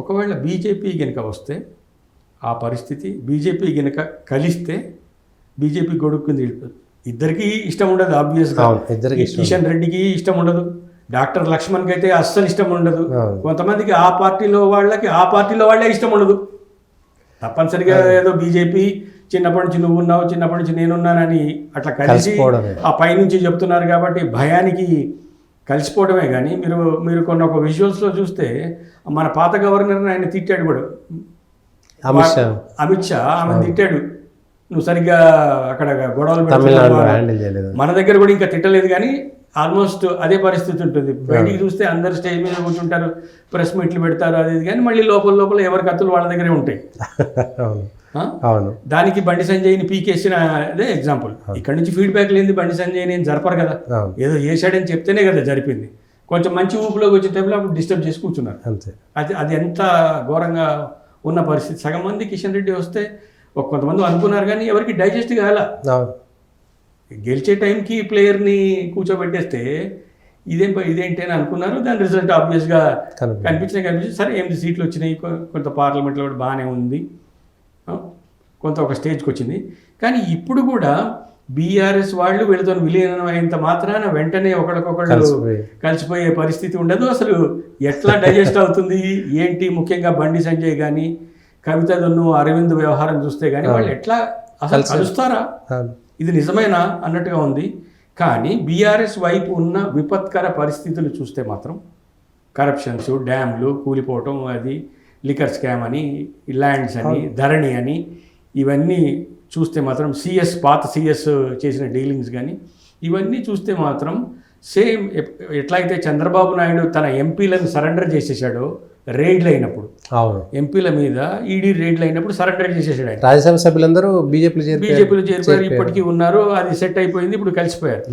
ఒకవేళ బీజేపీ గనుక వస్తే ఆ పరిస్థితి, బీజేపీ గనుక కలిస్తే బీజేపీ గొడుక్కుంది. ఇద్దరికీ ఇష్టం ఉండదు ఆబ్వియస్గా. కిషన్ రెడ్డికి ఇష్టం ఉండదు, డాక్టర్ లక్ష్మణ్కి అయితే అస్సలు ఇష్టం ఉండదు, కొంతమందికి ఆ పార్టీలో వాళ్ళే ఇష్టం ఉండదు. తప్పనిసరిగా ఏదో బీజేపీ చిన్నప్పటి నుంచి నువ్వు ఉన్నావు, చిన్నప్పటి నుంచి నేనున్నానని అట్లా కలిసి ఆ పైనుంచి చెప్తున్నారు కాబట్టి భయానికి కలిసిపోవడమే. కానీ మీరు కొన్ని ఒక విజువల్స్లో చూస్తే మన పాత గవర్నర్ని ఆయన తిట్టాడు కూడా, అమిత్ షా ఆమె తిట్టాడు, నువ్వు సరిగ్గా అక్కడ గొడవలు పెడుతున్నావు. మన దగ్గర కూడా ఇంకా తిట్టలేదు, కానీ ఆల్మోస్ట్ అదే పరిస్థితి ఉంటుంది. బయటికి చూస్తే అందరు స్టేజ్ మీద కూర్చుంటారు, ప్రెస్ మీట్లు పెడతారు, అది కానీ మళ్ళీ లోపల ఎవరి కత్తులు వాళ్ళ దగ్గరే ఉంటాయి. అవును, దానికి బండి సంజయ్ని పీకేసిన అదే ఎగ్జాంపుల్. ఇక్కడ నుంచి ఫీడ్బ్యాక్ లేని బండి సంజయ్ని ఏం జరపరు కదా, ఏదో చేశాడని చెప్తేనే కదా జరిపింది. కొంచెం మంచి ఊపులోకి వచ్చే టైంలో అప్పుడు డిస్టర్బ్ చేసి కూర్చున్నారు. అంతే, అది ఎంత ఘోరంగా ఉన్న పరిస్థితి. సగం మంది కిషన్ రెడ్డి వస్తే కొంతమంది అనుకున్నారు, కానీ ఎవరికి డైజెస్ట్ కాల. గెలిచే టైంకి ప్లేయర్ని కూర్చోబెట్టేస్తే ఇదేంటి అని అనుకున్నారు. దాని రిజల్ట్ ఆబ్వియస్గా కనిపించింది. సరే 8 సీట్లు వచ్చినాయి, కొంత పార్లమెంట్లో కూడా బాగానే ఉంది, కొంత ఒక స్టేజ్కి వచ్చింది. కానీ ఇప్పుడు కూడా బీఆర్ఎస్ వాళ్ళు వీళ్ళతో విలీనం అయినంత మాత్రాన వెంటనే ఒకళ్ళకొకళ్ళు కలిసిపోయే పరిస్థితి ఉండదు. అసలు ఎట్లా డైజెస్ట్ అవుతుంది ఏంటి, ముఖ్యంగా బండి సంజయ్ కానీ కవితను అరవింద్ వ్యవహారం చూస్తే కానీ వాళ్ళు ఎట్లా అసలు కలుస్తారా, ఇది నిజమేనా అన్నట్టుగా ఉంది. కానీ బీఆర్ఎస్ వైపు ఉన్న విపత్కర పరిస్థితులు చూస్తే మాత్రం కరప్షన్స్, డ్యామ్లు కూలిపోవటం, అది లిక్కర్ స్కామ్ అని, ల్యాండ్స్ అని, ధరణి అని, ఇవన్నీ చూస్తే మాత్రం పాత సిఎస్ చేసిన డీలింగ్స్ కానీ ఇవన్నీ చూస్తే మాత్రం సేమ్ ఎట్లయితే చంద్రబాబు నాయుడు తన ఎంపీలను సరెండర్ చేసేసాడో రైడ్లు అయినప్పుడు, ఎంపీల మీద ఈడీ రైడ్లు అయినప్పుడు సరెండర్ చేసేసాడు. రాజ్యసభ సభ్యులందరూ బీజేపీలో చేరిపోయారు, ఇప్పటికీ ఉన్నారు, అది సెట్ అయిపోయింది, ఇప్పుడు కలిసిపోయారు.